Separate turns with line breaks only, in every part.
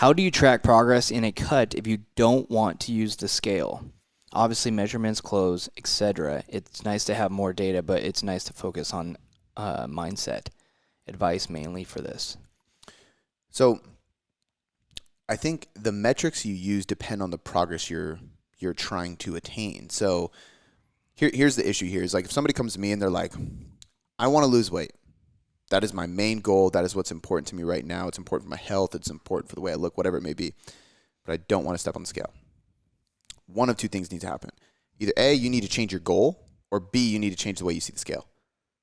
How do you track progress in a cut if you don't want to use the scale? Obviously, measurements, clothes, etc. It's nice to have more data, but it's nice to focus on mindset. Advice mainly for this.
So I think the metrics you use depend on the progress you're trying to attain. So here's the issue here is like if somebody comes to me and they're like, I want to lose weight. That is my main goal. That is what's important to me right now. It's important for my health. It's important for the way I look, whatever it may be. But I don't want to step on the scale. One of two things need to happen. Either A, you need to change your goal, or B, you need to change the way you see the scale.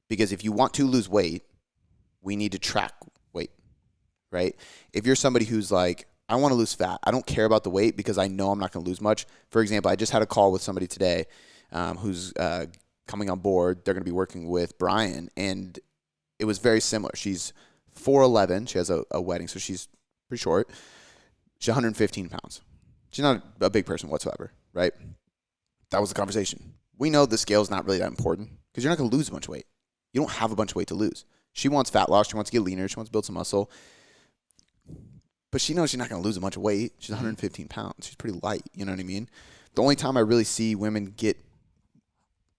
Because if you want to lose weight, we need to track weight, right? If you're somebody who's like, I want to lose fat. I don't care about the weight because I know I'm not going to lose much. For example, I just had a call with somebody today who's coming on board. They're going to be working with Brian, and it was very similar. She's 4'11". She has a wedding, so she's pretty short. She's 115 pounds. She's not a big person whatsoever, right? That was the conversation. We know the scale is not really that important because you're not going to lose a bunch of weight. You don't have a bunch of weight to lose. She wants fat loss. She wants to get leaner. She wants to build some muscle. But she knows she's not going to lose a bunch of weight. She's 115 pounds. She's pretty light. You know what I mean? The only time I really see women get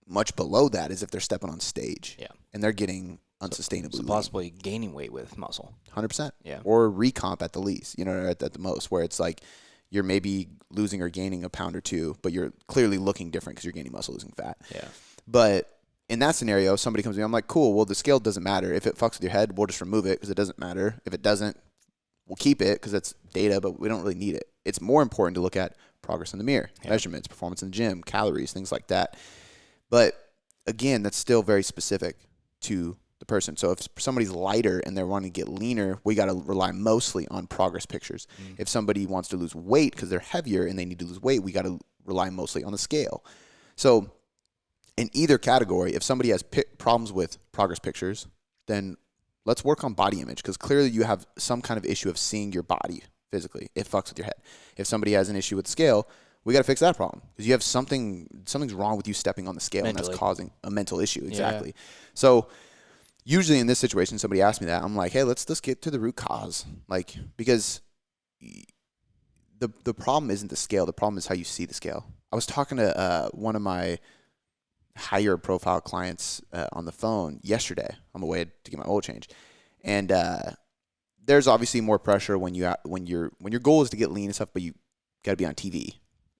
much below that is if they're stepping on stage.
Yeah.
And they're getting unsustainably
so possibly gaining weight with muscle.
100%.
Yeah.
Or recomp at the least, or at the most, where it's like you're maybe losing or gaining a pound or two, but you're clearly looking different because you're gaining muscle, losing fat.
Yeah.
But in that scenario, somebody comes to me, I'm like, cool, well, the scale doesn't matter. If it fucks with your head, we'll just remove it because it doesn't matter. If it doesn't, we'll keep it because it's data, but we don't really need it. It's more important to look at progress in the mirror, measurements, performance in the gym, calories, things like that. But again, that's still very specific to the person. So if somebody's lighter and they're wanting to get leaner, we got to rely mostly on progress pictures. If somebody wants to lose weight because they're heavier and they need to lose weight, we got to rely mostly on the scale. So in either category, if somebody has problems with progress pictures, then let's work on body image because clearly you have some kind of issue of seeing your body physically. It fucks with your head. If somebody has an issue with the scale, we got to fix that problem because you have something's wrong with you stepping on the scale mentally. And that's causing a mental issue. Exactly. Yeah. So usually in this situation, somebody asks me that, I'm like, hey, let's get to the root cause. Like, because the problem isn't the scale. The problem is how you see the scale. I was talking to one of my higher profile clients on the phone yesterday on the way to get my oil change. And there's obviously more pressure when your goal is to get lean and stuff, but you got to be on TV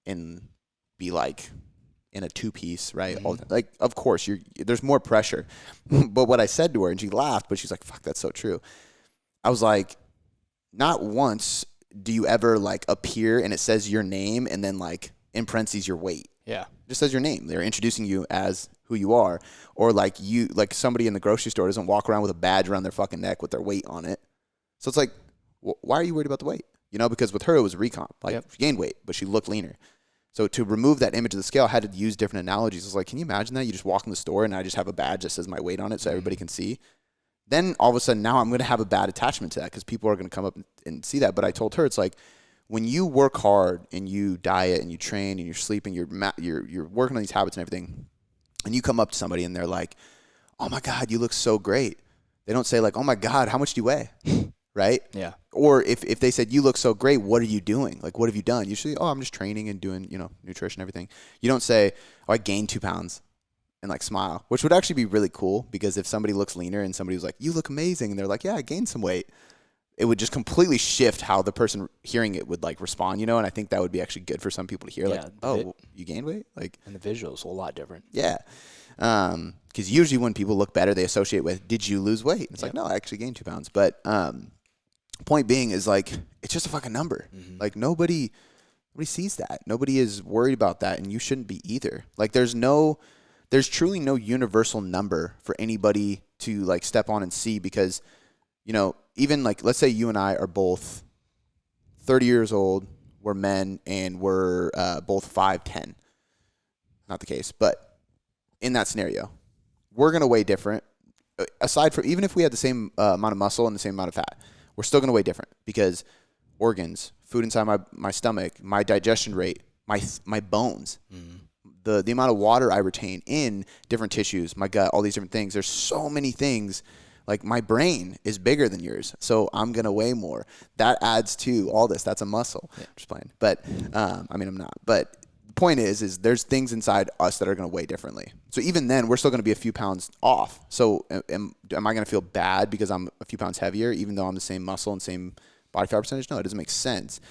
and be like in a two-piece, right? Like, of course, there's more pressure. But what I said to her, and she laughed, but she's like, fuck, that's so true. I was like, not once do you ever, like, appear and it says your name and then, like, in parentheses your weight.
Yeah.
It just says your name. They're introducing you as who you are. Or, like, somebody in the grocery store doesn't walk around with a badge around their fucking neck with their weight on it. So it's like, why are you worried about the weight? Because with her, it was recomp. Like, she gained weight, but she looked leaner. So to remove that image of the scale, I had to use different analogies. I was like, can you imagine that? You just walk in the store and I just have a badge that says my weight on it so everybody can see. Then all of a sudden now I'm going to have a bad attachment to that because people are going to come up and see that. But I told her, it's like when you work hard and you diet and you train and you're sleeping, you're working on these habits and everything, and you come up to somebody and they're like, oh my God, you look so great. They don't say like, oh my God, how much do you weigh? Right?
Yeah.
Or if they said, you look so great, what are you doing? Like, what have you done? Usually, I'm just training and doing, nutrition, everything. You don't say, I gained 2 pounds and like smile, which would actually be really cool because if somebody looks leaner and somebody was like, you look amazing. And they're like, yeah, I gained some weight. It would just completely shift how the person hearing it would like respond, And I think that would be actually good for some people to hear you gained weight? Like,
and the visuals a lot different.
Yeah. Because usually when people look better, they associate with, did you lose weight? It's like, no, I actually gained 2 pounds. But, point being is like it's just a fucking number. Like nobody sees that. Nobody is worried about that, and you shouldn't be either. Like there's truly no universal number for anybody to like step on and see because even like let's say you and I are both 30 years old, we're men, and we're both 5'10". Not the case, but in that scenario, we're gonna weigh different. Aside from even if we had the same amount of muscle and the same amount of fat, we're still going to weigh different because organs, food inside my stomach, my digestion rate, my bones, the amount of water I retain in different tissues, my gut, all these different things. There's so many things Like my brain is bigger than yours, so I'm gonna weigh more. That adds to all this. That's a muscle. Yeah. Just playing. But I mean, I'm not. But the point is there's things inside us that are gonna weigh differently. So even then, we're still gonna be a few pounds off. So am I gonna feel bad because I'm a few pounds heavier, even though I'm the same muscle and same body fat percentage? No, it doesn't make sense.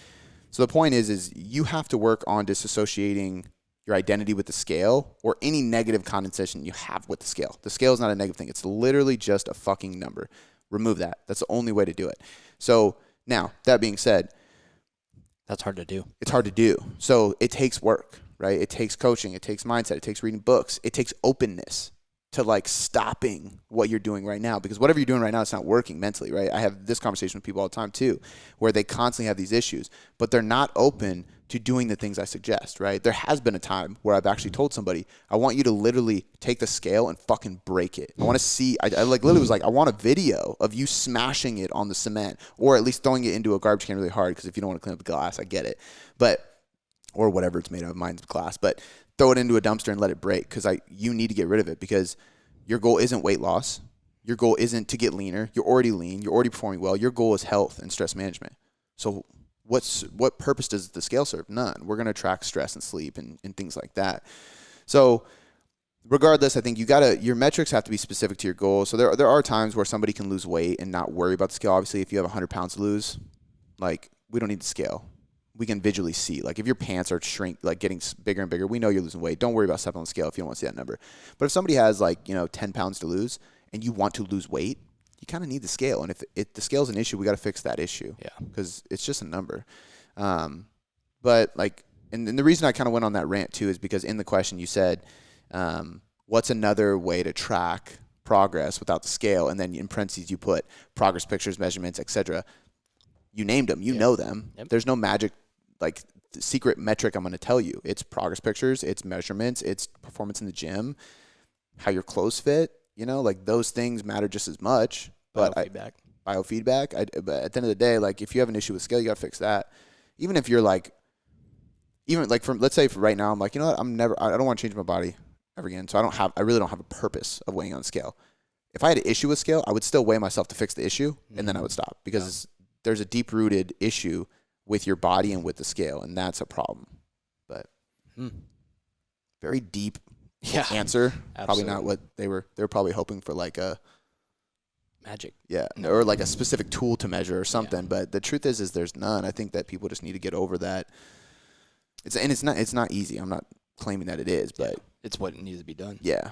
So the point is you have to work on disassociating your identity with the scale or any negative connotation you have with the scale. The scale is not a negative thing. It's literally just a fucking number. Remove that. That's the only way to do it. So now, that being said,
that's hard to do.
It's hard to do. So it takes work, right? It takes coaching. It takes mindset. It takes reading books. It takes openness to like stopping what you're doing right now, because whatever you're doing right now, it's not working mentally, right? I have this conversation with people all the time too, where they constantly have these issues, but they're not open to doing the things I suggest, right? There has been a time where I've actually told somebody, I want you to literally take the scale and fucking break it. I want to see, I like literally was like, I want a video of you smashing it on the cement, or at least throwing it into a garbage can really hard, because if you don't want to clean up the glass, I get it. But, or whatever it's made of, mine's glass, but throw it into a dumpster and let it break, because you need to get rid of it, because your goal isn't weight loss. Your goal isn't to get leaner. You're already lean. You're already performing well. Your goal is health and stress management. So what purpose does the scale serve? None. We're going to track stress and sleep and things like that. So regardless, I think your metrics have to be specific to your goal. So there are times where somebody can lose weight and not worry about the scale. Obviously, if you have 100 pounds to lose, like, we don't need the scale. We can visually see, like, if your pants are getting bigger and bigger, we know you're losing weight. Don't worry about stepping on the scale if you don't want to see that number. But if somebody has 10 pounds to lose and you want to lose weight, you kind of need the scale. And if the scale is an issue, we got to fix that issue. Yeah. Because it's just a number. But and the reason I kind of went on that rant too is because in the question you said, what's another way to track progress without the scale? And then in parentheses you put progress pictures, measurements, etc. You named them. You know them. Yep. There's no magic, secret metric I'm going to tell you. It's progress pictures. It's measurements. It's performance in the gym. How your clothes fit. Those things matter just as much. But biofeedback. But at the end of the day, if you have an issue with scale, you got to fix that. Even if you're let's say for right now, I'm like, you know what? I don't want to change my body ever again. So I really don't have a purpose of weighing on scale. If I had an issue with scale, I would still weigh myself to fix the issue, and then I would stop, because there's a deep-rooted issue with your body and with the scale, and that's a problem. But very deep answer. Absolutely. Probably not what they were probably hoping for, a
magic.
Yeah, or a specific tool to measure or something. Yeah. But the truth is there's none. I think that people just need to get over that. It's not easy. I'm not claiming that it is, but
it's what needs to be done.
Yeah.